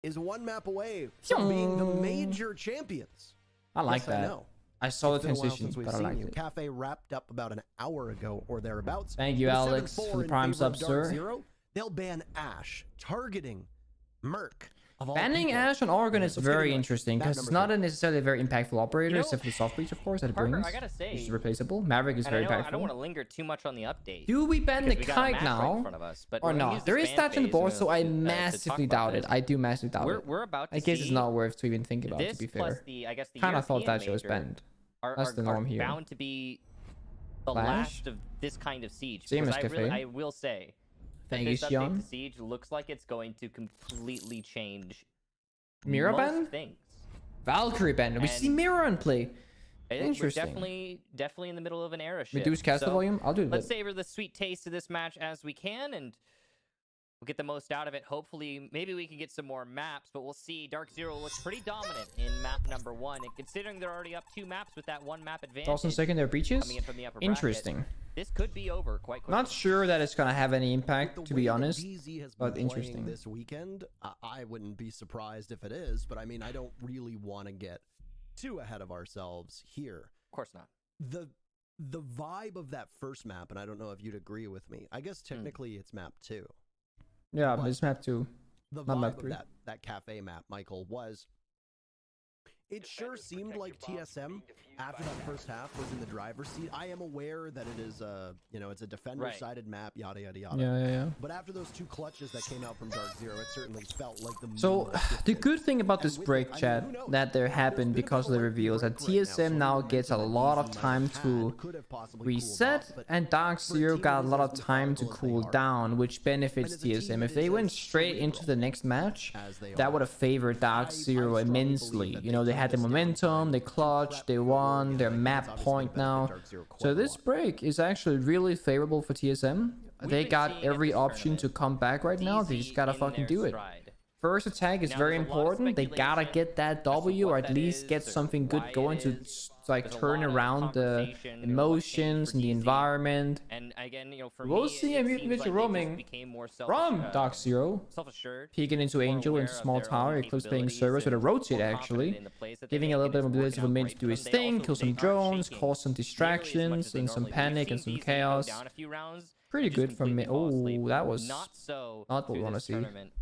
is one map away from being the major champions. I like that. know. I saw the It's been a while transition, since we've but I seen liked you. it. Cafe wrapped up about an hour ago or thereabouts. Thank you, With a Alex, 7-4 for the in prime favor of sub, Dark sir. Zero. They'll ban Ash, targeting Merc. Banning Ash on Oregon is very interesting because it's not a necessarily a very impactful operator, except for the soft breach, of course, that it Parker, brings. I gotta say, Which is replaceable. Maverick is very I don't impactful. want to linger too much on the update. Do we ban the because we got a kite match right in now? front of us, but Or we're gonna not? use There this is ban stats in the phase board, so I to talk massively about doubt it. this. I do massively doubt it. We're about to I guess see it's not worth to even think about, this to be plus fair. the, I guess, the Kind of thought European that shit was major banned. are That's the norm here. bound to be the Flash? last of this kind of siege. Same because as Cafe. I will say that Thank you, this update Xion. to siege looks like it's going to completely change Mirror most ban? things. Valkyrie ban. We see And- Mirror in play. I think Interesting. we're definitely in the middle of an era shift. Reduce caster So, volume? I'll do that. let's savor the sweet taste of this match as we can, and we'll get the most out of it. Hopefully, maybe we can get some more maps, but we'll see. Dark Zero looks pretty dominant in map number 1, and considering they're already up 2 maps with that 1 map advantage Dawson secondary breaches? coming in from the upper bracket, Interesting. this could be over quite quickly. Not sure that it's gonna have any impact, The to way be that honest. DZ has but been playing interesting. this weekend, I wouldn't be surprised if it is, but I mean, I don't really want to get too ahead of ourselves here. Of course not. The vibe of that first map, and I don't know if you'd agree with me. I guess technically it's map 2. Yeah, but this map too. The Not map vibe of 3. that cafe map, Michael, was it sure seemed like TSM after that first half was in the driver's seat. I am aware that it is it's a defender-sided map, yada yada yada. Yeah. But after those 2 clutches that came out from Dark Zero, it certainly felt like the So, mood the shifted. good thing about this And with break, it, I mean, chat, who knows? that there happened There's been because of the a reveals, that break right now, TSM so now the gets a momentum lot that of DZ time might have to had could have possibly cooled reset, off, but and Dark for a Zero team got a that lot is of as time to methodical as they cool are, down, which benefits as a team TSM. that If they is went as straight into cerebral the next match, as they that are. would have favored Dark Zero I strongly immensely. believe that You know, they took had the this momentum, downtime they to clutched, prep they for won, Oregon. their I think map it's obviously point gonna benefit now. Dark Zero quite So a this lot. break is actually really favorable for TSM. They been got seeing at every this option to tournament come back right now. They just gotta in fucking their do it. stride. First attack is Now, very there's a lot of important. They gotta speculation get that as to W, or what at that least is get or something why good it going to is. like There's a turn lot of around the conversation, what changed emotions for and the DZ. environment. And again, for We'll me, see it a mutant seems Mitchell like they just roaming became more from Dark Zero, self-assured, peeking into more Angel aware into of small their own tower, eclipse playing capabilities service with a and rotate more confident actually, in the plays that they giving make, a little and bit it's of mobility working for out Mint great to for do them. his They thing, also- kill some they aren't drones, shaking cause some nearly as much as distractions, they and some normally do. panic We've and seen some DZ chaos. go down a few rounds Pretty and just good from me. completely fall asleep. Oh, that was not so not what we through want to this see. tournament.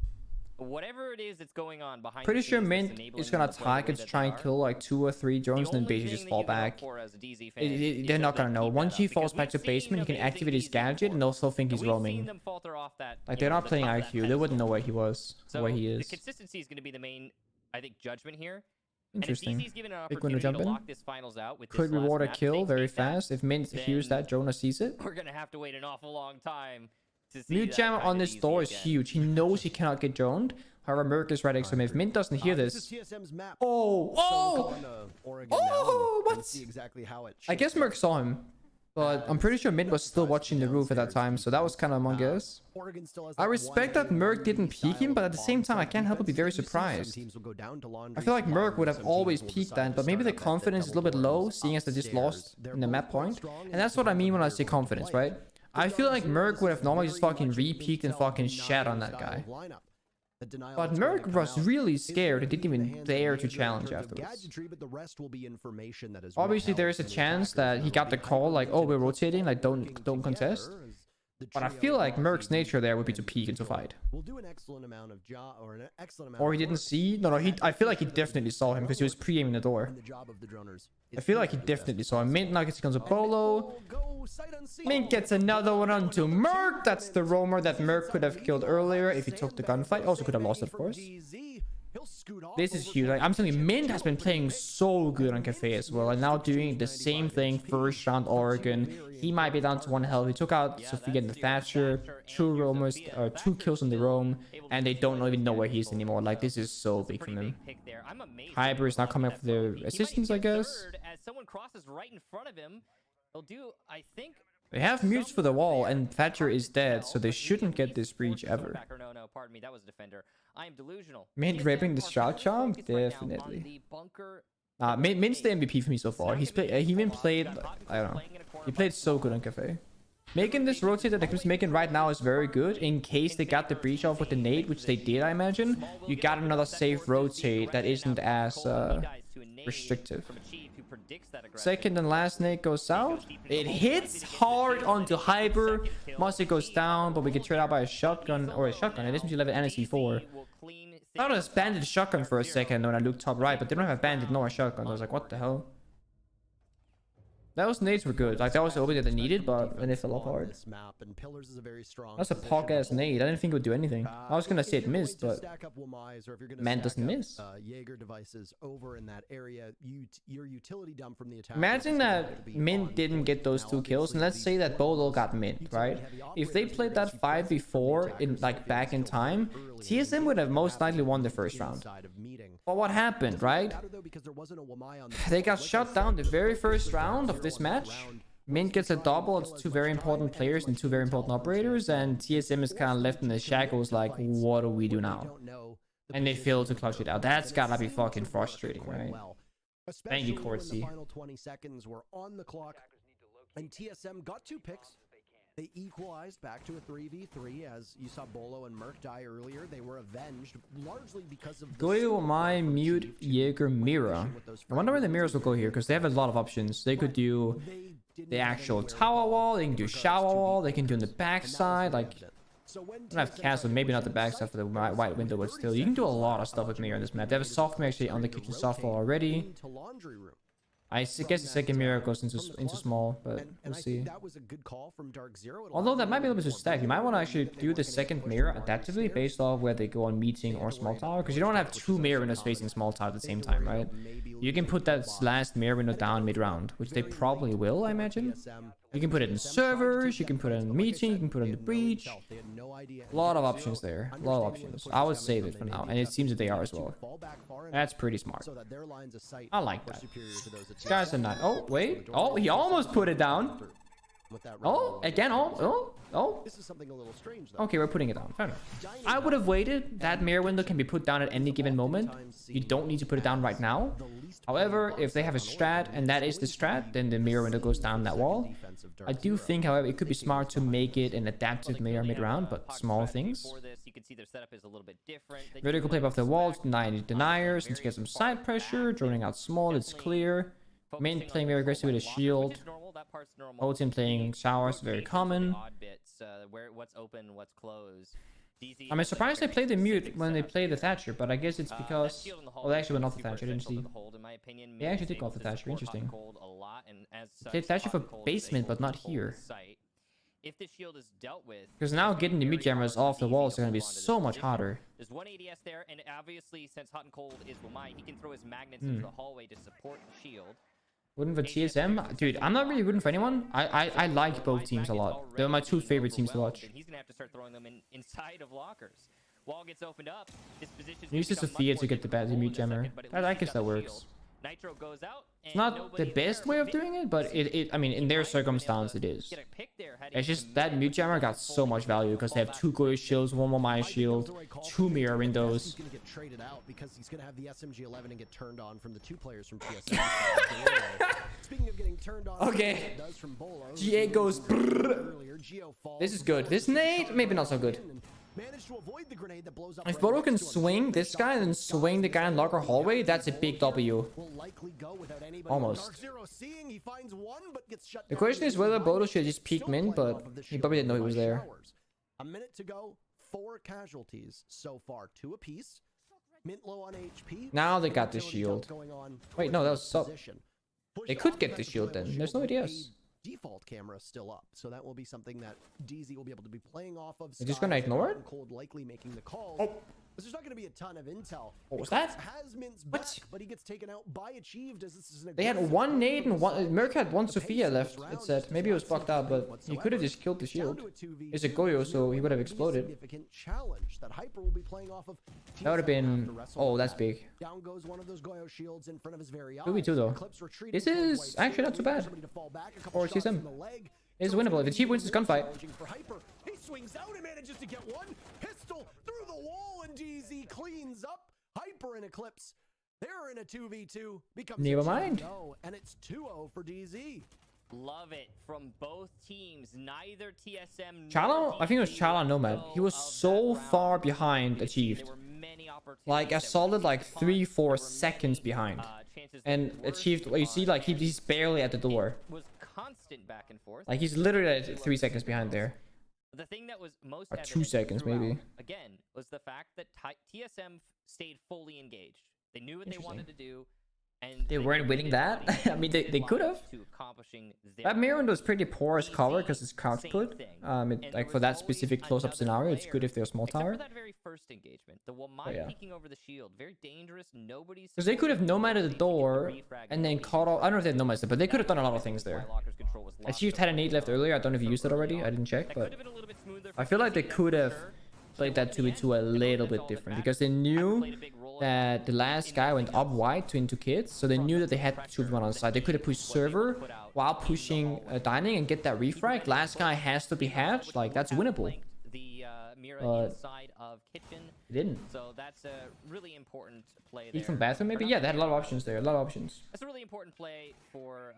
Whatever it is that's going on behind Pretty the sure scenes that's Mint enabling is gonna them to play the way target, that try they and are, kill like 2 or 3 drones, the and then only basically thing just that fall you can hope back. for as a DZ fan is They're that not they gonna know. keep Once that he up, falls because back to we've seen basement, he can amazing activate his DZ gadget before. and also think And he's we've seen roaming. them falter off that, Like you they're know, not the playing top of that IQ. They wouldn't know pedestal. where he was, So where he the is. consistency is going to be the main, I think, judgment here. Interesting. And if DZ's given an Big window opportunity jump to in. lock this finals out with Could this last reward a map, kill they very take that, fast. If Mint hears then that, Jonah sees it. we're going to have to wait an awful long time to see Mute that jam kind on of this DZ door is again. huge. He knows he cannot get droned. However, Merc is right next to him. If Mint doesn't hear This this... is TSM's map. Oh! So Oh! we'll go on to Oregon now Oh! and What? see exactly how it I guess shapes Merc up. saw him. But I'm pretty sure Mint was still watching the roof at that time, so that was kind of among us. Oregon still has I that respect one that Merc didn't style peek him, but at the same time, I bomb can't help but be very defense. You see some surprised. teams will go down to laundry I feel like Merc would have some always teams will peaked decide that, to but maybe the start up that confidence is a little bit double low, doors seeing as they just upstairs. lost They're in the both map quite point. strong, And that's both what I of mean them when I are say willing to confidence, play. right? I feel like Merc would have normally just fucking repeaked and fucking shat on that guy. But Merc was really scared and didn't even dare to challenge afterwards. Obviously, there is a chance that he got the call, like, oh, we're rotating, like, don't contest. But I feel like Merc's nature there would be to peek into fight. Or he didn't see? No, I feel like he definitely saw him because he was pre-aiming the door. I feel like he definitely saw him. Mint now gets a Bolo. Mint gets another one onto Merc. That's the roamer that Merc could have killed earlier if he took the gunfight. Also could have lost it, of course. This is huge. Like, I'm telling you, Mint has been playing so good on Cafe as well, and now doing the same thing first round Oregon. He might be down to 1 health. He took out Sophia and the Thatcher, 2 roamers, 2 kills on the roam, and they don't even know where he is anymore. Like, this is so big for them. Hyper is now coming up for the assistance, I guess. As someone crosses right in front of him, he'll do, I think. They have mutes for the wall, and Thatcher is dead, so they shouldn't get this breach ever. No, pardon me, that was a defender. I am delusional. Mint raping the shot charm? Definitely. Mint's the MVP for me so far. He even played, I don't know. He played so good on Cafe. Making this rotate that Eclipse making right now is very good in case they got the breach off with the nade, which they did, I imagine. You got another safe rotate that isn't as restrictive. Second and last nade goes out. It hits hard onto Hyper. Monster goes down, but we get traded out by a shotgun or a shotgun. It isn't 11 and a C4. I thought it was bandit shotgun for a second when I looked top right, but they don't have a bandit nor a shotgun. I was like, what the hell? Those nades were good. Like, that was the opening that they needed, but then they fell apart. That's a pog-ass nade. I didn't think it would do anything. I was gonna say it missed, but man doesn't miss. Imagine that Mint didn't get those 2 kills, and let's say that Bolo got Mint, right? If they played that 5v4 in like back in time, TSM would have most likely won the first round. But what happened, right? They got shut down the very first round of this match. Mint gets a double. It's 2 very important players and 2 very important operators, and TSM is kind of left in the shackles like, what do we do now? And they fail to clutch it out. That's gotta be fucking frustrating, right? Thank you, Courtsy. Final 20 seconds were on the clock, and TSM got 2 picks. They equalized back to a 3v3 as you saw Bolo and Merc die earlier. They were avenged largely because of Go my mute Jaeger Mira. I wonder where the mirrors will go here because they have a lot of options. They could do the actual tower wall, they can do shower wall, they can do on the backside. Like, I don't have castle, maybe not the backside for the white window, but still, you can do a lot of stuff with Mira in this map. They have a soft mirror actually on the kitchen soft wall already. I guess the second mirror goes into small, but we'll see. Although that might be a little bit too stacked. You might want to actually do the second mirror adaptively based off where they go on meeting or small tower, because you don't have 2 mirror windows facing small tower at the same time, right? You can put that last mirror window down mid-round, which they probably will, I imagine. You can put it in servers, you can put it in meeting, you can put it in the breach. A lot of options there. A lot of options. I would save it for now, and it seems that they are as well. That's pretty smart. I like that. This guy's a 9. Oh, wait. Oh, he almost put it down. Oh, again. Oh. This is something a little strange, though. Okay, we're putting it down. Fair enough. I would have waited. That mirror window can be put down at any given moment. You don't need to put it down right now. However, if they have a strat, and that is the strat, then the mirror window goes down that wall. I do think, however, it could be smart to make it an adaptive mirror mid-round, but small things. Vertical play above the walls, deny deniers, and to get some side pressure, droning out small, it's clear. Main playing very aggressive with a shield. Odin playing showers, very common. I'm surprised they played the mute when they played the Thatcher, but I guess it's because... Oh, they actually went off the Thatcher, didn't see. They actually did go off the Thatcher, interesting. They played Thatcher for basement, but not here. Because now getting the mute jammers off the walls are going to be so much harder. There's 1 ADS there, and obviously, since Hot and Cold is Wamai, he can throw his magnets into the hallway to support the shield. Rooting for TSM? Dude, I'm not really rooting for anyone. I like both teams a lot. They're my 2 favorite teams to watch. He's gonna have to start throwing them inside of lockers. Wall gets opened up. Use the Sophia to get the mute jammer. I guess that works. Nitro goes out. It's not the best way of doing it, but I mean, in their circumstance, it is. It's just that mute jammer got so much value because they have 2 Goyo shields, 1 Wamai shield, 2 mirror windows. He's going to get traded out because he's going to have the SMG-11 and get turned on from the 2 players from TSM. Speaking of getting turned on, okay. GA goes. This is good. This nade, maybe not so good. If Bodo can swing this guy and then swing the guy in locker hallway, that's a big W. Almost. The question is whether Bodo should just peek Min, but he probably didn't know he was there. A minute to go. 4 casualties so far, 2 apiece. Mint low on HP. Now they got the shield. Wait, no, that was sub. They could get the shield then. There's no ADS. Default camera still up, so that will be something that DZ will be able to be playing off of. They're just gonna ignore it? Cold likely making the calls. Oh. There's not going to be a ton of intel. What was that? What? Back, but he gets taken out by Achieved as this is an they had 1 nade and 1... Merc had 1 Sophia left, it said. Maybe it was bugged out, but he could have just killed the shield. It's a Goyo, so he would have exploded. That would have been... Oh, that's big. Down goes one of those Goyo shields in front of his very eyes. 2v2 though. This is actually not too bad. For TSM. It's winnable. If the Chief wins this gunfight. He swings out and manages to get 1 pistol through the wall, and DZ cleans up. Hyper and Eclipse, they're in a 2v2. Never mind. And it's 2-0 for DZ. Love it from both teams. Neither TSM. Chala, I think it was Chala Nomad. He was so far behind Achieved. Like a solid like 3-4 seconds behind. And Achieved, you see, like he's barely at the door. Was constant back and forth. Like he's literally at 3 seconds behind there. The thing that was most Or 2 evident seconds throughout, maybe. again, was the fact that TSM stayed fully engaged. They knew what they wanted to do, and They weren't winning that? I mean, they could have. That Mirror was pretty porous cover because it's crouch put. Like for that specific close-up scenario, it's good if they're a small tower. That very first engagement, the Wamai peeking over the shield, very dangerous. Nobody's Because they could have nomaded the door and then caught off. I don't know if they had nomaded, but they could have done a lot of things there. Achieved had a nade left earlier. I don't know if you used it already. I didn't check, but I feel like they could have played that 2v2 a little bit different because they knew that the last guy went up wide to into kids, so they knew that they had to 2v1 on the side. They could have pushed server while pushing dining and get that refrag. Last guy has to be hatched. Like that's winnable. They didn't. So that's a really important play. Eat from bathroom maybe? Yeah, they had a lot of options there. A lot of options. That's a really important play for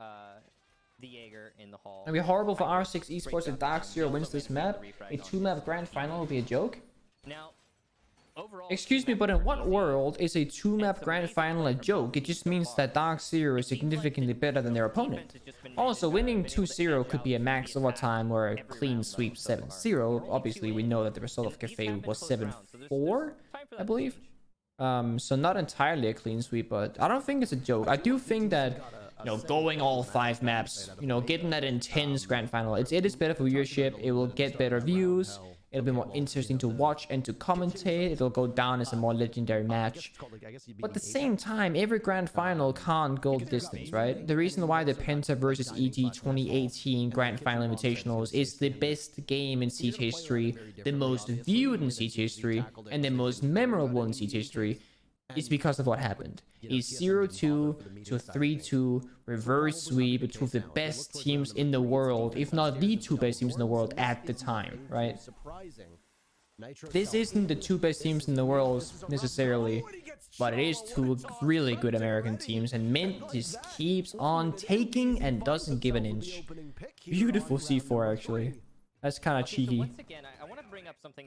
the Jaeger in the hall. It'd be horrible for R6 Esports if Dark Zero wins this map. A 2-map grand final will be a joke. Now, overall, excuse me, but in what world is a 2-map grand final a joke? It just means that Dark Zero is significantly better than their opponent. Also, winning 2-0 could be a max overtime or a clean sweep 7-0. Obviously, we know that the result of Cafe was 7-4, I believe. So not entirely a clean sweep, but I don't think it's a joke. I do think that, you know, going all 5 maps, you know, getting that intense grand final, it is better for viewership. It will get better views. It'll be more interesting to watch and to commentate. It'll go down as a more legendary match. But at the same time, every grand final can't go the distance, right? The reason why the Penta versus EG 2018 grand final invitationals is the best game in Siege history, the most viewed in Siege history, and the most memorable in Siege history is because of what happened. A 0-2 to a 3-2 reverse sweep with 2 of the best teams in the world, if not the 2 best teams in the world at the time, right? This isn't the 2 best teams in the world necessarily, but it is 2 really good American teams, and Mint just keeps on taking and doesn't give an inch. Beautiful C4 actually. That's kind of cheeky.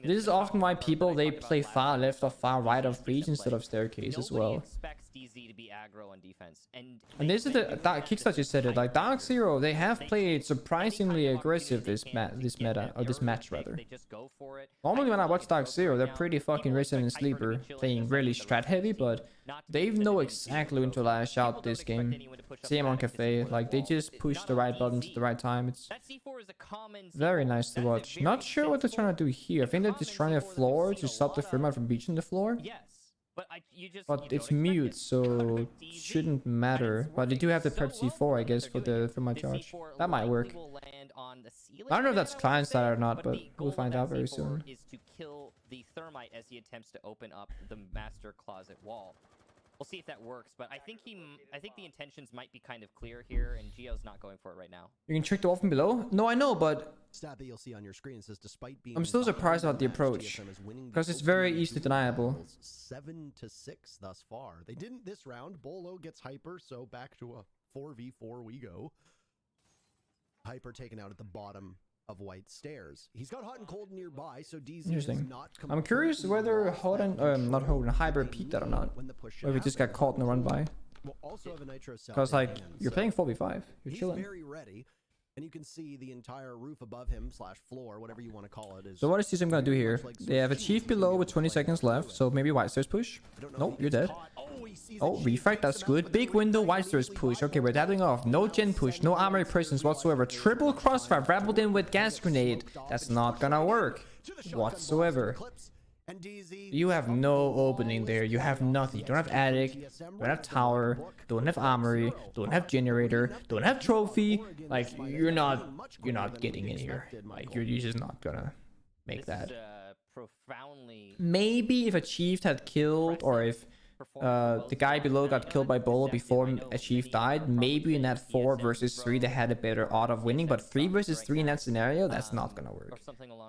This is often why people, they play far left or far right of breach instead of staircase as well. And this is the Kixstar just said it, like Dark Zero, they have played surprisingly aggressive this match rather. Normally when I watch Dark Zero, they're pretty fucking Resident Sleeper, playing really strat heavy, but they know exactly when to lash out this game. Same on Cafe, like they just push the right buttons at the right time. It's very nice to watch. Not sure what they're trying to do here. I think they're just trying to floor to stop the Thermite from breaching the floor. But it's mute, so it shouldn't matter. But they do have the prep C4, I guess, for the Thermite charge. That might work. I don't know if that's client side or not, but we'll find out very soon. Is to kill the Thermite as he attempts to open up the master closet wall. We'll see if that works, but I think the intentions might be kind of clear here, and Gio's not going for it right now. You can check the wall from below? No, I know, but stat that you'll see on your screen says despite being I'm still surprised about the approach because it's very easily deniable. 7-6 thus far. They didn't this round. Bolo gets Hyper, so back to a 4v4 we go. Hyper taken out at the bottom of White Stairs. He's got Hot and Cold nearby, so DZ is not. I'm curious whether Hyper peeked that or not, or if he just got caught in the run by. Because like you're playing 4v5, you're chilling. Very ready, and you can see the entire roof above him / floor, whatever you want to call it. So what is TSM gonna do here? They have a chief below with 20 seconds left, so maybe White Stairs push. Nope, you're dead. Oh, refrag, that's good. Big window, White Stairs push. Okay, we're dabbling off. No gen push, no armory presence whatsoever. Triple crossfire wrapped in with gas grenade. That's not gonna work whatsoever. You have no opening there. You have nothing. You don't have attic, don't have tower, don't have armory, don't have generator, don't have trophy. Like you're not getting in here. Like you're just not gonna make that. Maybe if a chief had killed, or if the guy below got killed by Bolo before a chief died, maybe in that 4 versus 3 they had a better odd of winning, but 3 versus 3 in that scenario, that's not gonna work.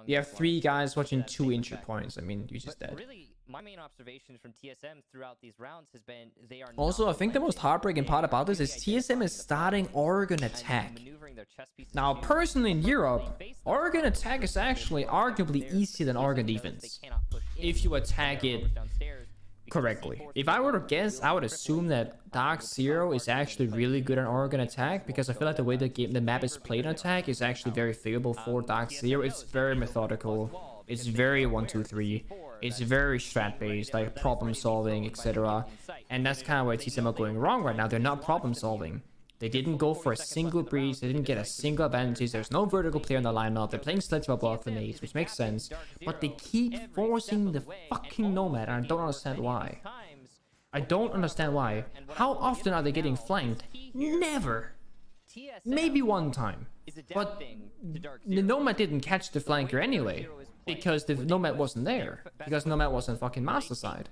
You have 3 guys watching 2 entry points. I mean, you're just dead. my main observations from TSM throughout these rounds has been they are Also, I think the most heartbreaking part about this is TSM is starting Oregon attack. Now, personally in Europe, Oregon attack is actually arguably easier than Oregon defense, if you attack it correctly. If I were to guess, I would assume that Dark Zero is actually really good on Oregon attack, because I feel like the way the map is played on attack is actually very favorable for Dark Zero. It's very methodical. It's very 1-2-3. It's very strat based, like problem solving, etc. And that's kind of where TSM are going wrong right now. They're not problem solving. They didn't go for a single breach. They didn't get a single advantage. There's no vertical player in the lineup. They're playing sledge block for nades, which makes sense. But they keep forcing the fucking Nomad, and I don't understand why. I don't understand why. How often are they getting flanked? Never. Maybe one time. But the Nomad didn't catch the flanker anyway, because the Nomad wasn't there. Because Nomad wasn't fucking master side.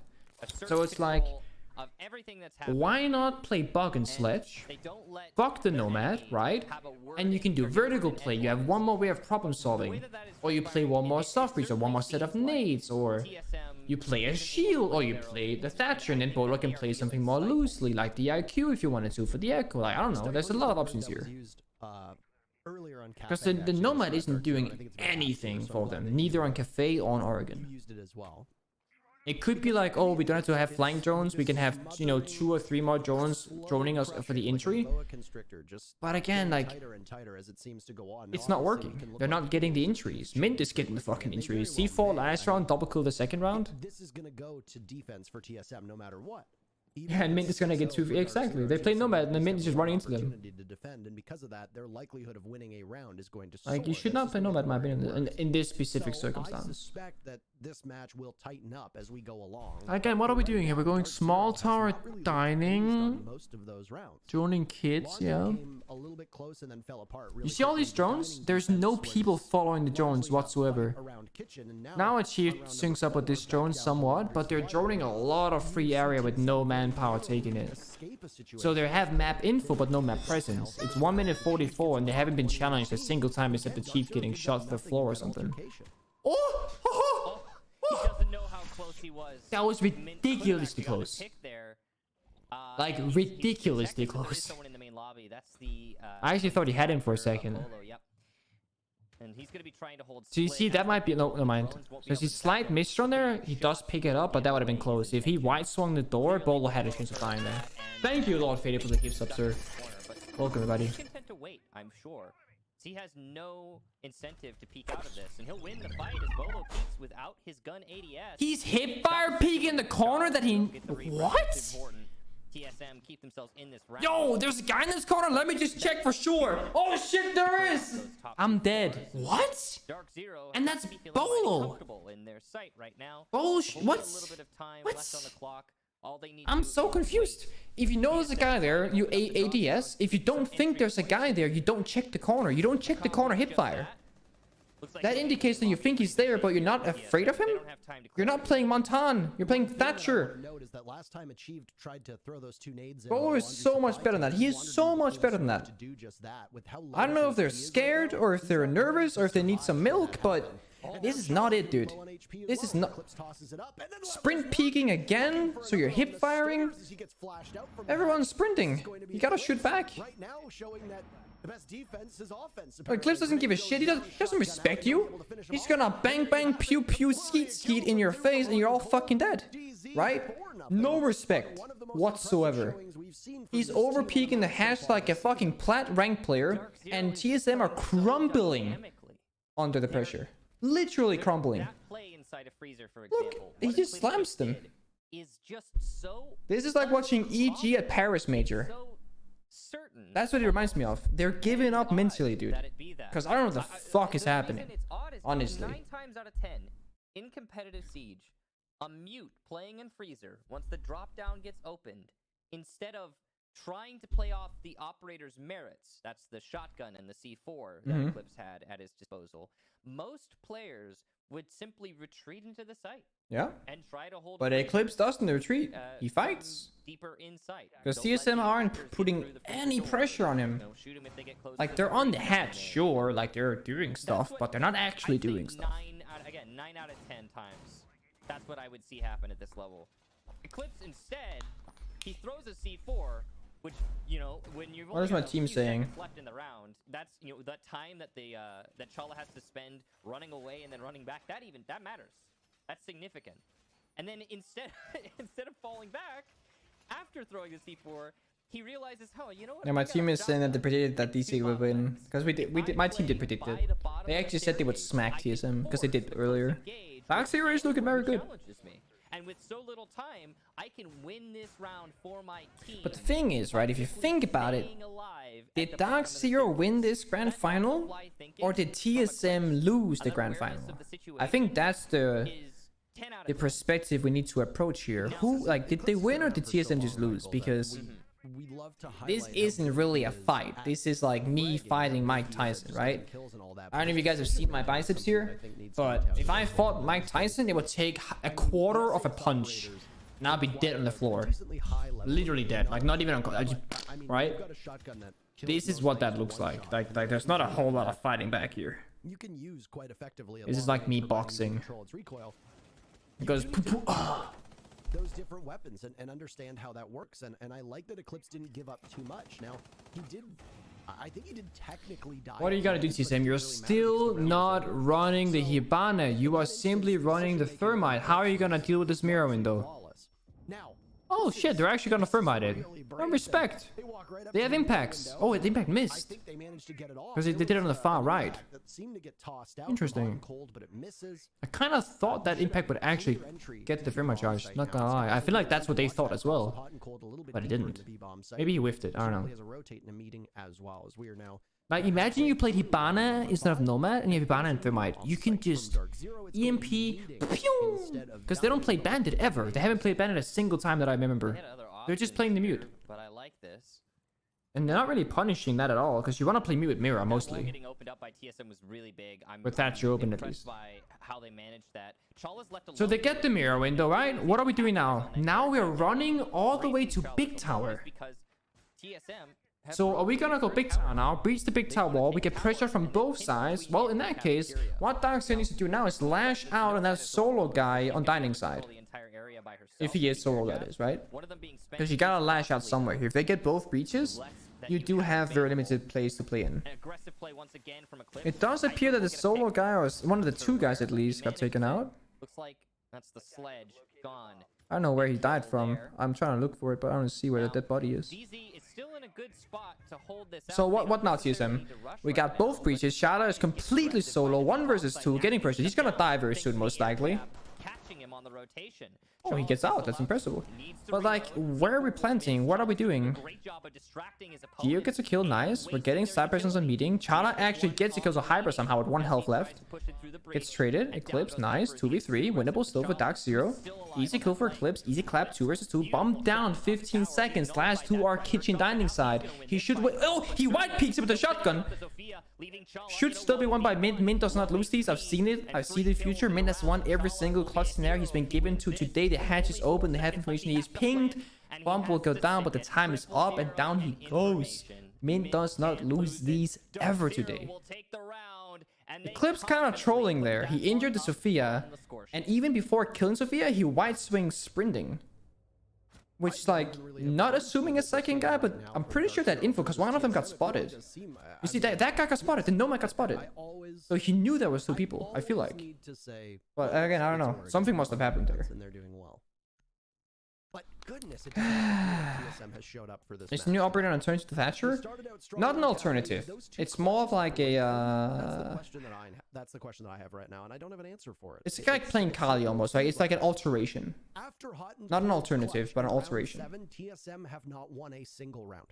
So it's like, why not play bug and sledge? Fuck the Nomad, right? And you can do vertical play. You have one more way of problem solving. Or you play one more soft breach, or one more set of nades, or you play a shield, or you play the Thatcher, and then Bolo can play something more loosely, like the IQ if you wanted to for the Echo. Like, I don't know, there's a lot of options here. Because the Nomad isn't doing anything for them, neither on Cafe or on Oregon. It could be like, oh, we don't have to have flank drones. We can have, you know, 2 or 3 more drones droning us for the injury. But again, like, it's not working. They're not getting the injuries. Mint is getting the fucking injuries. C4 last round, double kill the second round. This is gonna go to defense for TSM no matter what. Yeah, and Mint is gonna get 2. Exactly. They play Nomad, and the Mint is just running into them. And because of that, their likelihood of winning a round is going to like, you should not play Nomad, in my opinion, in this specific circumstance. I suspect that this match will tighten up as we go along. Again, what are we doing here? We're going small tower dining, most of those rounds. droning kids, yeah. A little bit close and then fell apart really You see all these drones? There's no people following the drones whatsoever. Now Achieve syncs up with this drone somewhat, but they're droning a lot of free area with no manpower taking it. So they have map info but no map presence. It's 1 minute 44 and they haven't been challenged a single time except the Chief getting shot to the floor or something. Oh! He doesn't know how close he was. That was ridiculously close. Like, ridiculously close. I actually thought he had him for a second. And he's gonna be trying to hold. So you see, that might be no mind. So you see, slight miss on there. He does pick it up, but that would have been close. If he white swung the door, Bolo had a chance of dying there. Thank you, Lord Faded, for the gift sub, sir. Welcome, everybody. He's content to wait, I'm sure. He has no incentive to peek out of this, and he'll win the fight as Bolo peeks without his gun ADS. He's hip fire peek in the corner that he. What? TSM keep themselves in this round. Yo, there's a guy in this corner. Let me just check for sure. Oh shit, there is. I'm dead. What? Dark Zero. And that's Bolo. In their sight right now. Bullshit. What's? A little bit of time left on the clock. All they need I'm so confused. If you know there's a guy there, you ADS. If you don't think there's a guy there, you don't check the corner. You don't check the corner hip fire. That indicates that you think he's there, but you're not afraid of him? You're not playing Montan. You're playing Thatcher. Bolo is so much better than that. He is so much better than that. I don't know if they're scared, or if they're nervous, or if they need some milk, but this is not it, dude. This is not... Sprint peeking again, so you're hip firing. Everyone's sprinting. You gotta shoot back. The best defense is offense. Eclipse doesn't give a shit. He doesn't respect you. He's gonna bang bang pew pew skeet in your face and you're all fucking dead. Right? No respect whatsoever. He's over peeking the hash like a fucking plat rank player, and TSM are crumbling under the pressure. Literally crumbling. Look, he just slams them. This is like watching EG at Paris Major. That's what it reminds me of. They're giving up mentally, dude. Because I don't know what the fuck is happening. Honestly. 9 times out of 10 in competitive Siege, a mute playing in Freezer once the drop down gets opened, instead of trying to play off the operator's merits, that's the shotgun and the C4 that Eclipse had at his disposal, most players would simply retreat into the site. Yeah. And try to hold. But Eclipse doesn't retreat. He fights. Deeper inside. Because TSM aren't putting any pressure on him. Like, they're on the hatch, sure. Like, they're doing stuff, but they're not actually doing stuff. 9 out of 10 times. That's what I would see happen at this level. Eclipse instead, he throws a C4, which, you know, when you've What is my team saying? left in the round, that's, you know, that time that that Chala has to spend running away and then running back, that matters. That's significant. And then instead of falling back after throwing the C4, he realizes, oh, you know what? Yeah, my team is saying that they predicted that DZ would win because my team did predict it. They actually said they would smack TSM because they did earlier. Dark Zero is looking very good. And with so little time, I can win this round for my team. But the thing is, right, if you think about it, did Dark Zero win this grand final, or did TSM lose the grand final? I think that's the perspective we need to approach here. Who, like, did they win or did TSM just lose? Because this isn't really a fight. This is like me fighting Mike Tyson, right? I don't know if you guys have seen my biceps here, but if I fought Mike Tyson, it would take a quarter of a punch and I'll be dead on the floor. Literally dead. Like, not even on... right? This is what that looks like. Like there's not a whole lot of fighting back here. This is like me boxing. It goes poo-poo. Those different weapons and understand how that works, and I like that Eclipse didn't give up too much. Now he did, I think he did technically die. What do you gotta do, TSM? You're still not running the Hibana. You are simply running the Thermite. How are you gonna deal with this mirror window? Oh shit, they're actually gonna Thermite it. Oh, respect. They have impacts. Oh, the impact missed. Because they did it on the far right. Interesting. I kind of thought that impact would actually get the Thermite charge. Not gonna lie. I feel like that's what they thought as well. But it didn't. Maybe he whiffed it. I don't know. Like, imagine you played Hibana instead of Nomad, and you have Hibana and Thermite. You can just EMP, because they don't play Bandit ever. They haven't played Bandit a single time that I remember. They're just playing the mute. But I like this. And they're not really punishing that at all, because you want to play mute with Mira mostly. Getting opened up by TSM was really big. With Thatcher open at least. By how they managed that. Chala's left alone. So they get the mirror window, right? What are we doing now? Now we're running all the way to Big Tower. Because TSM. So are we gonna go Big Tower now, breach the Big Tower wall, we get pressure from both sides? Well, in that case, what Dark Zero needs to do now is lash out on that solo guy on dining side. If he is solo, that is, right? Because you gotta lash out somewhere here. If they get both breaches, you do have very limited plays to play in. It does appear that the solo guy, or one of the two guys at least, got taken out. Looks like that's the sledge gone. I don't know where he died from. I'm trying to look for it, but I don't see where the dead body is. So what now, TSM? We got both breaches. Shada is completely solo, 1 versus 2, getting pressure. He's gonna die very soon, most likely. Oh, he gets out. That's impressive. But like, where are we planting? What are we doing? Dio gets a kill. Nice. We're getting side presence on meeting. Chala actually gets a kill, so Hyper somehow with 1 health left. Gets traded. Eclipse. Nice. 2v3. Winnable still for Dark Zero. Easy kill for Eclipse. Easy clap. 2 versus 2. Bomb down. 15 seconds. Last 2 are kitchen dining side. He should win. Oh, he white peeks it with a shotgun. Should still be won by Mint. Mint does not lose these. I've seen it. I see the future. Mint has won every single clutch scenario he's been given to today. The hatch is open. The head information is pinged. Bomb will go down, but the time is up, and down he goes. Mint does not lose these ever today. Eclipse kind of trolling there. He injured the Sophia, and even before killing Sophia, he white swings sprinting. Which, like, not assuming a second guy, but I'm pretty sure that info, because one of them got spotted. You see, that guy got spotted, the Nomad got spotted. So he knew there was 2 people, I feel like. But again, I don't know. Something must have happened there. But goodness, TSM has showed up for this. Is the new operator an alternative to Thatcher? Not an alternative. It's more of like a that's the question that I have right now, and I don't have an answer for it. It's like playing Kali almost, right? It's like an alteration. Not an alternative, but an alteration. TSM have not won a single round.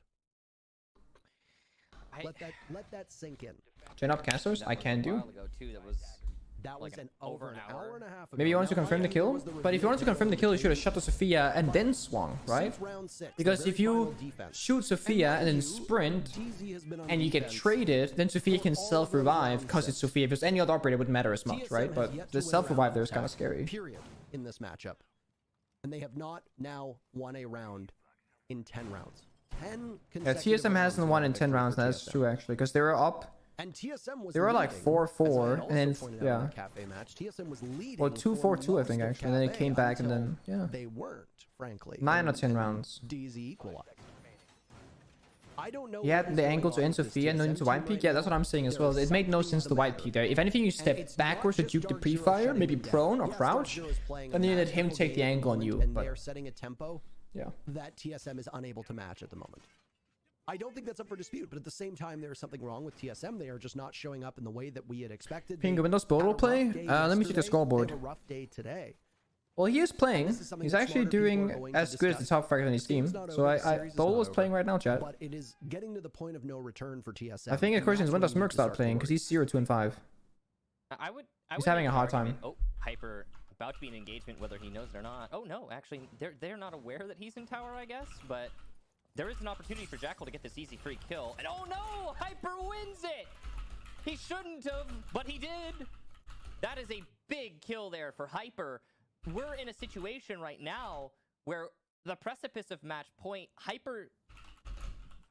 Let that sink in. Chain up casters? I can do. That was like over an hour and a half ago. Maybe you want to confirm the kill? But if you want to confirm the kill, you should have shot the Sophia and then swung, right? Because if you shoot Sophia and then sprint, and you get traded, then Sophia can self-revive because it's Sophia. If it's any other operator, it wouldn't matter as much, right? But the self-revive there is kind of scary. Period in this matchup. And they have not now won a round in 10 rounds. 10 yeah, TSM hasn't won in 10 rounds. That's true, actually, because they were up And TSM was They were like leading, 4-4, as I and then also pointed out in the Cafe match. TSM was leading or for 2-4-2, I most think of actually. And then it Cafe came back, and until then yeah, they weren't, frankly. 9 or and- 10 and rounds. DZ equalized. I don't know. He had what is the going angle on to end with this Sophia, no TSM need to team white peak. right Yeah, that's now. what I'm saying as There well. is It made no something sense to white the peak there. If anything, you And step it's backwards to not juke the just Dark Zero pre-fire, shutting maybe him down. prone or Yes, crouch, Dark Zero is playing a and then you let match him tempo take the game angle on moment, you. and But they are setting a tempo yeah, that TSM is unable to match at the moment. I don't think that's up for dispute, but at the same time, there is something wrong with TSM. They are just not showing up in the way that we had expected. Pengu, They when does had a Bodo rough play? day Let me see the yesterday. scoreboard. They have a rough day today. Well, he is playing. This is something He's that actually smarter people are doing going to as good as the discuss. top fragger on his This game's team. not So over, the I series is Bolo not is playing over, right now, chat. But it is getting to the point of no return for TSM. I think the and question is, that's when where does we need Merc to start start playing? to Because worry. he's 0-2-5. I would He's make having a the hard time. argument- Oh, Hyper about to be in engagement, whether he knows it or not. Oh no, actually, they're not aware that he's in tower, I guess. But there is an opportunity for Jackal to get this easy free kill. And oh no, Hyper wins it. He shouldn't have, but he did. That is a big kill there for Hyper. We're in a situation right now where the precipice of match point, Hyper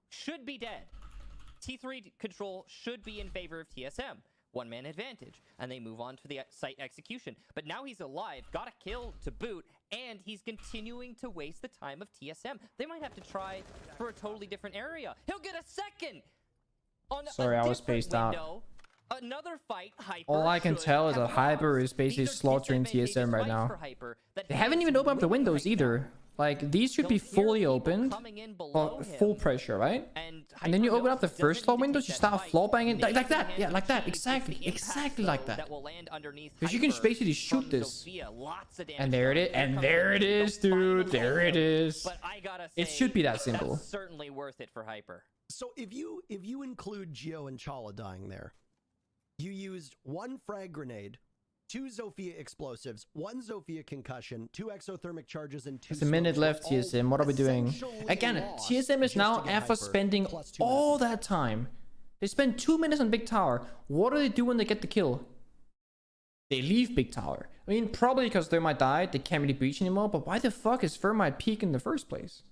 should be dead. T3 control should be in favor of TSM. One-man advantage. And they move on to the site execution. But now he's alive, got a kill to boot, and he's continuing to waste the time of TSM. They might have to try for a totally different area. He'll get a second! On Sorry, a I was different spaced out. window. Another fight, Hyper All I can should tell is have that Hyper lost. is basically These are slaughtering disadvantageous TSM right fights now. for Hyper that They he haven't is even opened up the winning windows right now. either. Like, these should be He'll hear fully people opened. coming in below Or him, full pressure, right? and And then you Hyper open up the knows he first doesn't floor need to windows, take you that start fight. floor banging. Maybe Like that. he Yeah, has like that. achieved Exactly. the impact, Exactly like though, that. will land underneath Because you can Hyper basically shoot from this. Sophia. Lots of damage And there it done. is. Here And comes there it the is, final dude. There it kill. is. But I gotta say, It should be that simple. that's certainly worth it for Hyper. So if you include Geo and Chala dying there, you used 1 frag grenade, 2 Zofia explosives, 1 Zofia concussion, 2 exothermic charges, and 2 There's a minute smokes left, were all TSM. What are we doing? essentially Again, lost TSM is just now, to get after Hyper spending plus 2 all minutes. that time, they spend 2 minutes on Big Tower. What do they do when they get the kill? They leave Big Tower. I mean, probably because Thermite died, they can't really breach anymore, but why the fuck is Thermite peak in the first place?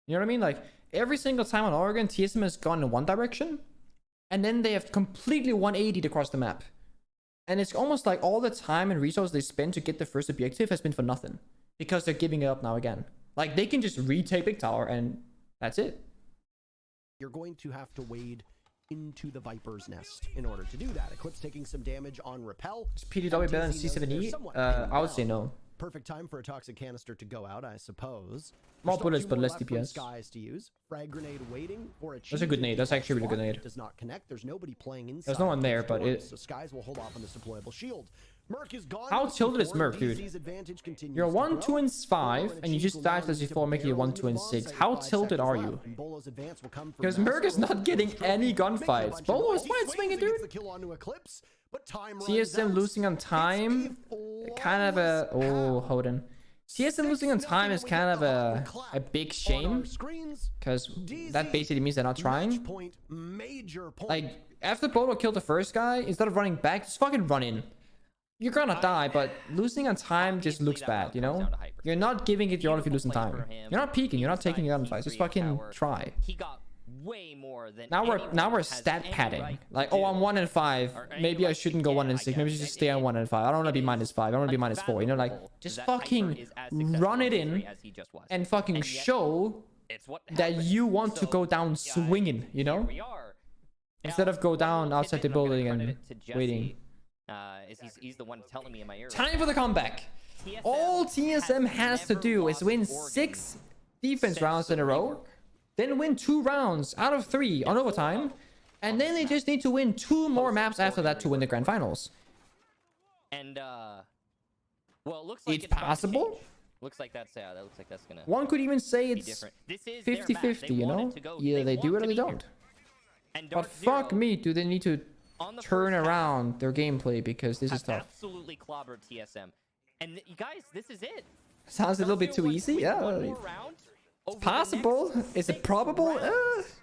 You know what I mean? Like, every single time on Oregon, TSM has gone in one direction, and then they have completely 180'd across the map. And it's almost like all the time and resources they spend to get the first objective has been for nothing. Because they're giving it up now again. Like, they can just retake Big Tower, and that's it. You're going to have to wade into the Viper's nest in order to do that. Eclipse taking some damage on Repel. Is PDW better than MTZ knows they're C7E? somewhat pinned I would say down. no. Perfect time for a toxic canister to go out, I suppose. More There's still bullets, 2 but more less left from DPS. Skies to use. Frag grenade waiting for a That's a good nade. That's actually a really good nade. Does not connect. There's nobody playing inside. There's no one there, those but doors, it- so Skies will hold off on this deployable shield. Merc is gone. How to tilted is C4, Merc, dude? DZ's advantage continues You're to 1, 2, grow. and 5, and you just died to C4, making you 1, 2, and 6. How tilted are you? Because Merc is not getting any gunfights. Bolo is fine swinging, dude. TSM losing on time, kind of a... Oh, Hoden. TSM losing on time is kind of a big shame, because that basically means they're not trying. Like, after Bolo killed the first guy, instead of running back, just fucking run in. You're gonna die, but losing on time just looks bad, you know? You're not giving it your all if you lose on time. You're not peeking, you're not taking your gunfights. Just fucking try. He got way more than Now we're has stat any padding. right Like, to oh, I'm do. 1 and 5. Or Maybe I anyone shouldn't should go get, 1 and I 6. Maybe I guess. should just stay on 1 and 5. I don't want to be It -5. I is want to be -4. You know, like, unfathomable just that Hyper fucking is as successful run it on in E3 as he just was. and fucking And yet, show it's what that happened. you want to So, go down yeah, swinging, you know? here we are. Instead Now, of go one down little outside the tidbit, and I'm gonna building credit and it to Jesse, waiting. He's the one telling me in my ear. Time for the comeback. TSM All TSM has to never do is lost win Oregon 6 defense since rounds in the a row, rework. then win 2 rounds out of 3 on overtime, and then they just need to win 2 more maps after that to win the grand finals. And well, it looks like It's about to possible. change. Looks like that's that looks like that's gonna One could even say be it's different. This is their map. 50-50, They you want know? it to go- Either they do want it or to they be here. don't. And But Dark fuck Zero me, do they need to on the turn first half around their gameplay, because this is have tough. absolutely clobbered TSM. And you guys, this is it. Sounds a little bit too easy. Win Yeah, one more round over the possible. next Is it 6 probable? rounds.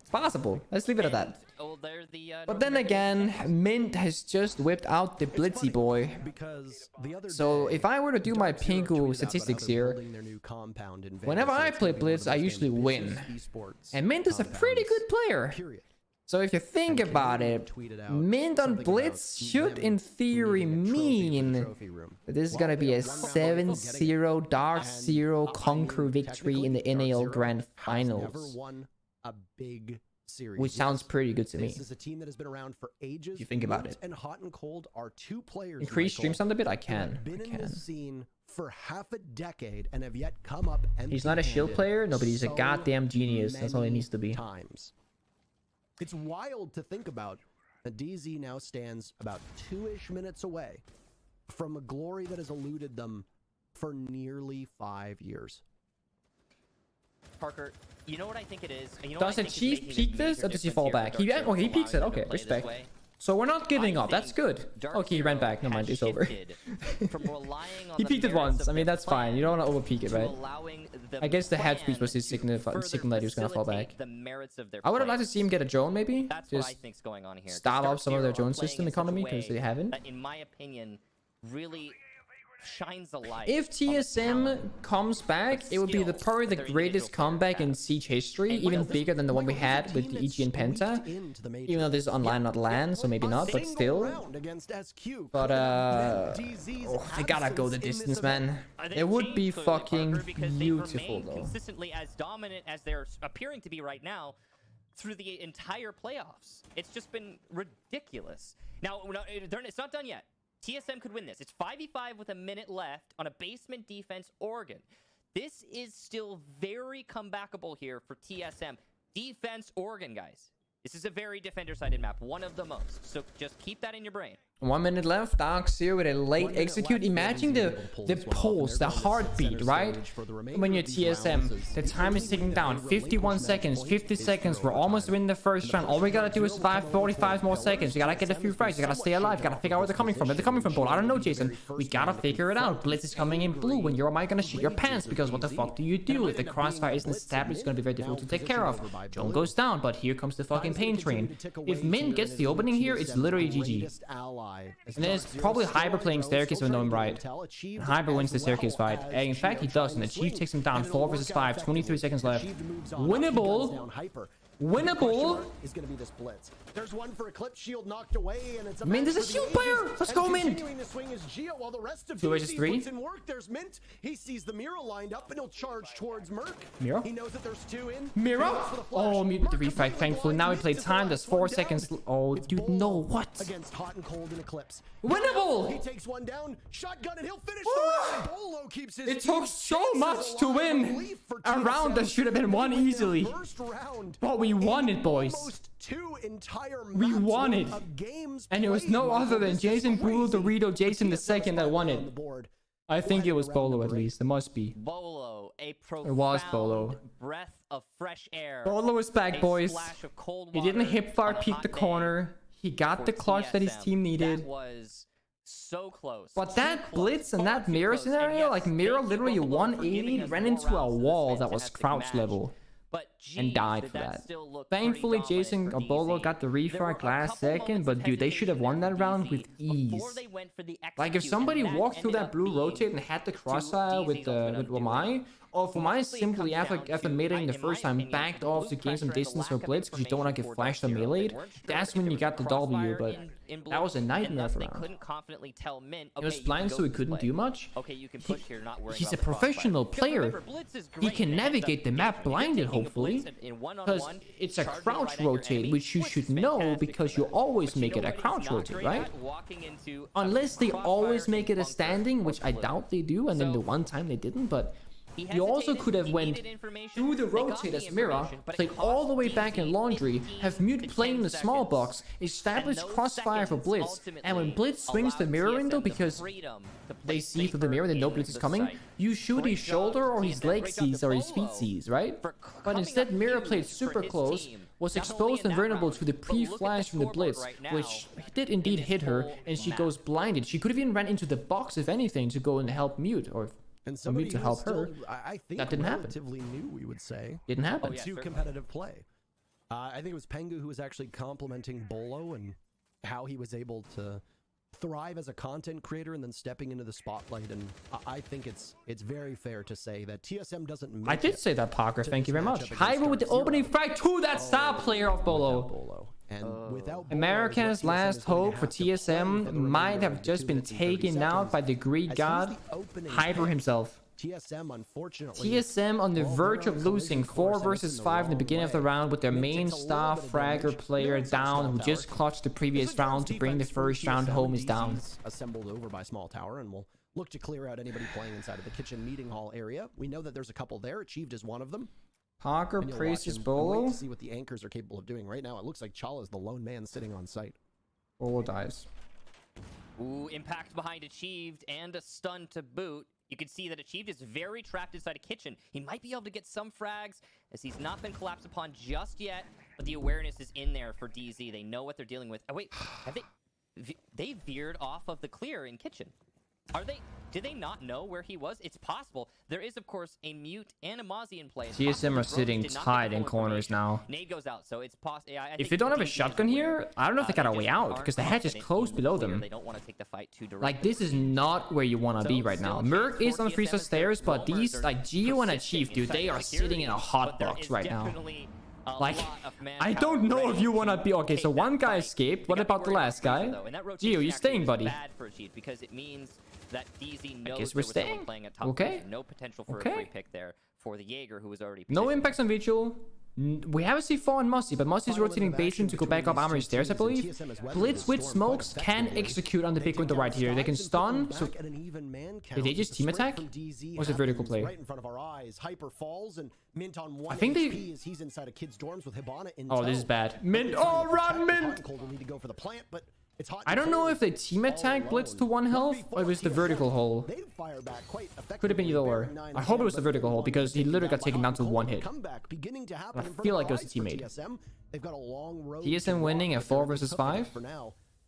It's possible. Let's leave it at that. And, oh, they're the, But North then American again, Mint has just whipped out the Blitzy boy. Because the other So day, if I were to do my Dark Zero tweeted Pengu out statistics about how they're here, building their new compound in Vegas, whenever and I it's play gonna be one of Blitz, the I most usually win. ambitious esports And Mint is a pretty compounds, good player. Period. So if you think about it, Mint on Blitz should in theory mean that this is gonna be a 7-0 Dark Zero conquer victory in the NAL Grand Finals. Which sounds pretty good to me. This is a team that has been around for ages. If you think about it. And Hot and Cold are two players. Increase stream sound a bit? I can. Been in this scene for half a decade and have yet come up. He's not a shield player, no, but he's a goddamn genius. That's all he needs to be. It's wild to think about. The DZ now stands about 2-ish minutes away from a glory that has eluded them for nearly 5 years. Parker, you know what I think it is? Does the Chief peek this or does he fall back? He peeks it. Okay, respect. So we're not giving up. That's good. Okay, he ran back. No mind, it's over. He peeked it once. I mean, that's fine. You don't want to over peek it, right? I guess the head speech was his signal that he was gonna fall back. I would have liked to see him get a drone, maybe. Just start off some of their drone system economy because they haven't. In my opinion, really shines a light. If TSM comes back, it would be probably the greatest comeback in Siege history, even bigger than the one we had with the EG and Penta. Even though this is online, not LAN, so maybe not, but still. But they gotta go the distance, man. It would be fucking beautiful, though. Consistently as dominant as they're appearing to be right now through the entire playoffs. It's just been ridiculous. Now, it's not done yet. TSM could win this. It's 5v5 with a minute left on a basement defense Oregon. This is still very comebackable here for TSM. Defense Oregon, guys. This is a very defender-sided map, one of the most. So just keep that in your brain. 1 minute left. Dark Zero with a late execute. Imagine the pulse, the heartbeat, right? When you're TSM, the time is ticking down. 51 seconds, 50 seconds. We're almost winning the first round. All we gotta do is 45 more seconds. You gotta get a few frags. You gotta stay alive. You gotta figure out where they're coming from. Where they're coming from, Bull. I don't know, Jason. We gotta figure it out. Blitz is coming in blue. When you're gonna shit your pants because what the fuck do you do? If the crossfire isn't established, it's gonna be very difficult to take care of. Drone goes down, but here comes the fucking pain train. If Min gets the opening here, it's literally GG. And then it's probably Hyper playing Staircase if I know him right. And Hyper wins the Staircase fight. And in fact, he does, and the Chief takes him down 4 versus 5, 23 seconds left. Winnable! Winnable! Is going to be this blitz. There's one for Eclipse shield knocked away, and it's a Mint is a shield player. Let's go, Mint. 2 versus 3. There's Mint. He sees the Mira lined up, and he'll charge towards Merc. Mira? He knows that there's 2 in. Mira? Oh, muted the refight. Thankfully, now we play time. There's 4 seconds. Oh, dude, no, what? Against Hot and Cold and Eclipse. Winnable! He takes one down, shotgun, and he'll finish the round. Bolo keeps his it took so much to win a round that should have been won easily. But we won it, boys. We won it. And it was no other than Jason Brule, Dorito, Jason II that won it. I think it was Bolo at least. It must be. Bolo, a it was Bolo. Breath of fresh air. Bolo is back, boys. He didn't hip fire peek the corner. He got the clutch that his team needed. That was so close. But that blitz and that mirror scenario, like Mirror literally 180 ran into a wall that was crouch level. And died for that. Thankfully, Jason or Bolo got the refrag last second, but dude, they should have won that round with ease. Like if somebody walked through that blue rotate and had the crossfire with Wamai, or Wamai simply after meleeing the first time backed off to gain some distance for blitz because you don't want to get flashed or meleeed, that's when you got the W, but that was a nightmare for him. It was blind, so he couldn't do much. He's a professional player. He can navigate the map blinded, hopefully. Because it's a crouch rotate, which you should know because you always make it a crouch rotate, right? Unless they always make it a standing, which I doubt they do, and then the one time they didn't, but you also could have went through the rotate as Mira, played all the way back in Laundry, have Mute playing in the small box, establish crossfire for Blitz, and when Blitz swings the mirror window because they see through the mirror that no Blitz is coming, you shoot his shoulder or his leg sees or his feet sees, right? But instead Mira played super close, was exposed and vulnerable to the pre-flash from the Blitz, which did indeed hit her, and she goes blinded. She could have even ran into the box, if anything, to go and help Mute, or Mute to help her. I think that didn't happen. Relatively new, we would say. Didn't happen. To competitive play. I think it was Pengu who was actually complimenting Bolo and how he was able to thrive as a content creator and then stepping into the spotlight. And I think it's very fair to say that TSM doesn't make I did say that, Parker. Thank you very much. Hyper with the opening frag to that star player of Bolo. And without America's last hope for TSM might have just been taken out by the Greek god Hyper himself. TSM, unfortunately, TSM on the verge of losing 4 versus 5 in the beginning of the round with their main star fragger player down, who just clutched the previous round to bring the first round home, is down. Assembled over by Small Tower, and we'll look to clear out anybody playing inside of the kitchen meeting hall area. We know that there's a couple there. Achieved is one of them. Parker praises Bolo. See what the anchors are capable of doing. Right now, it looks like Chala's the lone man sitting on site. Bolo dies. Ooh, impact behind Achieved and a stun to boot. You can see that Achieved is very trapped inside a kitchen. He might be able to get some frags as he's not been collapsed upon just yet, but the awareness is in there for DZ. They know what they're dealing with. Oh, wait, have they veered off of the clear in kitchen? Are they? Did they not know where he was? It's possible. There is, of course, a Mute and a Mozzie in play. TSM are sitting tight in corners now. Nade goes out, so it's possible. Yeah, if they don't have a shotgun here, I don't know if they got a way out, because the hatch is close below them. They don't want to take the fight too directly. Like, this is not where you want to be right now. Merc is on 3-star stairs, but these, like, Geo and Achieve, dude, they are sitting in a hot box right now. Like, I don't know if you want to be... Okay, so one guy escaped. What about the last guy? Geo, you staying, buddy? Because it means that DZ knows I guess we're staying. Okay. No potential for a free pick there for the Jaeger, who was already no impacts on Vigil. We have a C4 on Mozzie, but Mozzie is rotating basement to go back up Armory stairs, I believe. Blitz with smokes can execute on the big window right here. They can stun. So did they just team attack? Or was it vertical play? I think they... Oh, this is bad. Mint. Oh, run, Mint! I don't know if they team attack Blitz to 1 health or it was the vertical hole. Could have been either or. I hope it was the vertical hole because he literally got taken down to 1 hit. I feel like it was a teammate. TSM winning at 4 versus 5?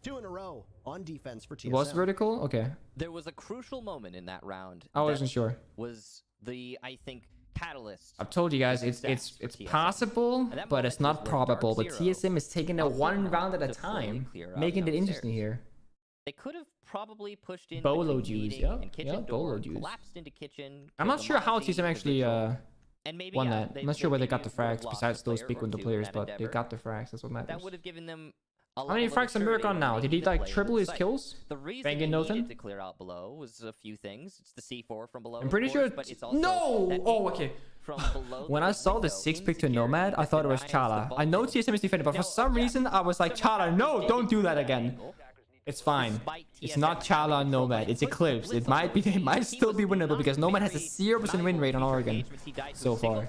2 in a row on defense for TSM. It was vertical? Okay. There was a crucial moment in that round. I wasn't sure. Was the, I think, catalyst. I've told you guys, it's possible, but it's not probable. But TSM is taking it 1 round at a time, making it interesting here. They could have probably pushed in Bolo juice, yeah, Bolo juice. Collapsed into kitchen. I'm not sure how TSM actually won that. I'm not sure where they got the frags besides those big window players, but they got the frags. That's what matters. That would have given them. How many frags did Merc on now? Did he like triple his kills? The reason he needed to clear out below was a few things. It's the C4 from below. I'm pretty sure. But it's also no! Oh, okay. When I saw the 6-pick to Nomad, I thought it was Chala. I know TSM is defending, but for some reason, I was like, Chala, no, don't do that again. It's fine. It's not Chala and Nomad. It's Eclipse. It might be. It might still be winnable because Nomad has a 0% win rate on Oregon so far.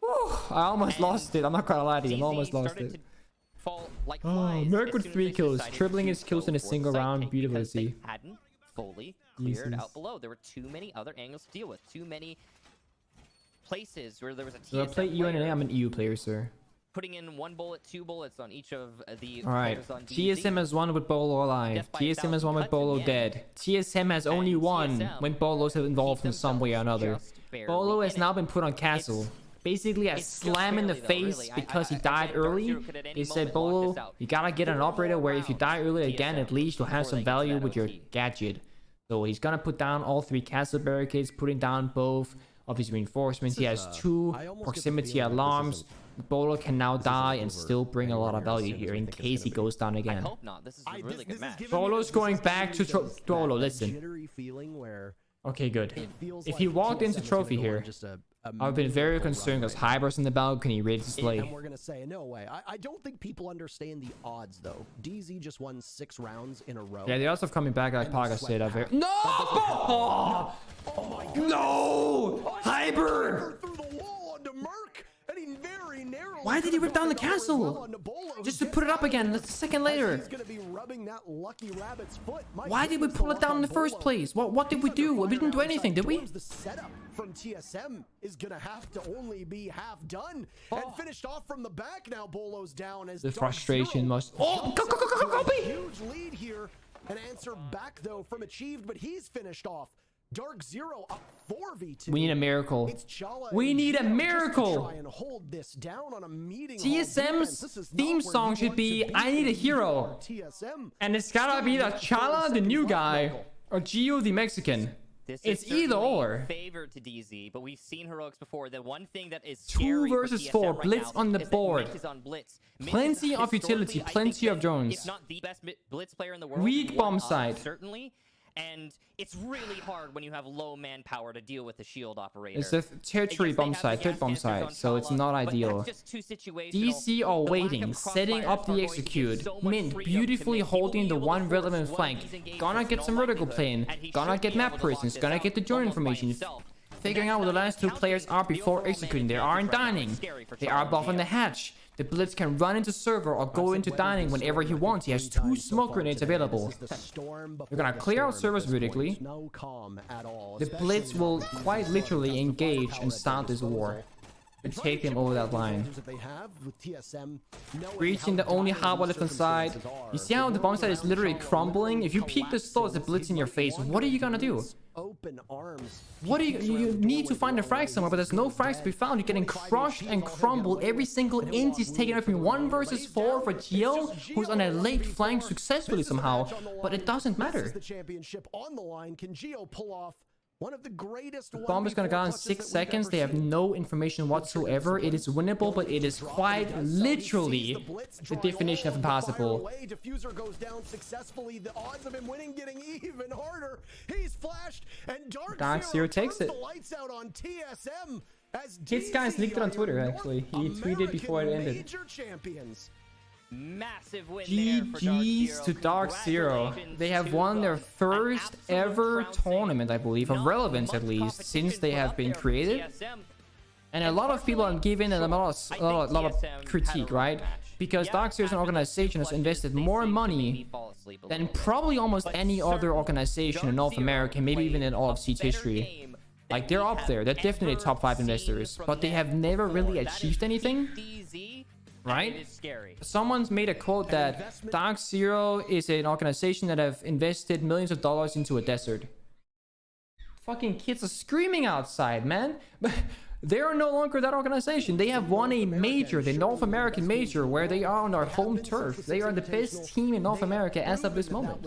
Whew, I almost lost it. I'm not gonna lie to you. I almost lost it. Oh, Merc with 3 kills, tripling his kills in a single round. Beautiful to see. Hadn't fully cleared out below. There were too many other angles to deal with. Too many places where there was a TSM. So I play EU and NA. I'm an EU player, sir. Putting in 1 bullet, 2 bullets on each of the players on TSM has 1 with Bolo alive. TSM has 1 with Bolo dead. TSM has only 1 when Bolo's involved in some way or another. Bolo has now been put on castle. Basically a slam in the face because he died early. They said, Bolo, you gotta get an operator where if you die early again, at least you'll have some value with your gadget. So he's gonna put down all 3 castle barricades, putting down both of his reinforcements. He has 2 proximity alarms. Bolo can now die and still bring a lot of value here in case he goes down again. I hope not. This is a really good match. Bolo's going back to Bolo, listen. Okay, good. If he walked into trophy here, I've been very concerned because Hyber's in the balcony ready to slay. And we're gonna say no way. I don't think people understand the odds though. DZ just won 6 rounds in a row. Yeah, the odds of coming back, like Paga said, are very... No! Oh! No! Hyber! Why did he rip down the castle? Just to put it up again a second later. Why did we pull it down in the first place? What did we do? We didn't do anything, did we? The setup from TSM is gonna have to only be half done and finished off from the back. Now Bolo's down as the frustration must... Oh, go, huge lead here. An answer back though from Achieved, but he's finished off. Dark Zero up 4v2. We need a miracle. We need a miracle. TSM's theme song should be I Need a Hero. And it's gotta be the Chala, the new guy, or Gio, the Mexican. This It's is either certainly or. favored to DZ, but we've seen heroics before. The one thing that is 2 scary for versus TSM 4, right Blitz now on the is that board. Mint is on Blitz. Mint Plenty is of utility, historically, I plenty think, of drones. if not the best Blitz player in the world. Weak one bomb of, side. certainly. And it's really hard when you have low manpower to deal with the shield operator. It's the tertiary Yes, they bomb have side, the third gas bomb canisters side, on so it's Tala, not but ideal. that's just too situational. DC The are lack waiting, of setting crossfires up are the going to give execute. so much Mint freedom to beautifully Mint. He will holding be the able to one force relevant one flank. of these engagements Gonna in get all some vertical likelihood, plane. and he Gonna should get be map able to lock presence. this Gonna out get the joint almost by information. himself. Figuring out where the last 2 players are before executing. They aren't dining. They are buffing the hatch. The Blitz can run into server or go into dining whenever he wants. He has 2 smoke grenades available. We're gonna clear out servers vertically. The Blitz will quite literally engage and start this war and take them over that line. Reaching the only harbor left on side. You see how the bomb side is literally crumbling? If you peek the store, the Blitz in your face, what are you gonna do? What do you need to find a frag somewhere, but there's no frags to be found. You're getting crushed and crumbled. Every single inch is taken away from you. 1 versus 4 for Gio, who's on a late flank successfully somehow, but it doesn't matter. The bomb is gonna go in 6 seconds. They have no information whatsoever. It is winnable, but it is quite literally the definition of impossible. Diffuser goes down successfully. The odds of him winning getting even harder. He's flashed, and Dark Zero takes it. the lights out on TSM as Kixstar leaked it on Twitter, actually. He tweeted before it ended. Major champions. Massive win there for GG's to Dark Zero. They have won their first ever tournament, I believe, of relevance at least, since they have been created. And a lot of people are giving them a lot of critique, right? Because Dark Zero as an organization has invested more money than probably almost any other organization in North America, maybe even in all of Siege history. Like, they're up there. They're definitely top 5 investors, but they have never really achieved anything. Right? Someone's made a quote that Dark Zero is an organization that have invested millions of dollars into a desert. Fucking kids are screaming outside, man. They are no longer that organization. They have won a major, the North American major, where they are on their home turf. They are the best team in North America as of this moment.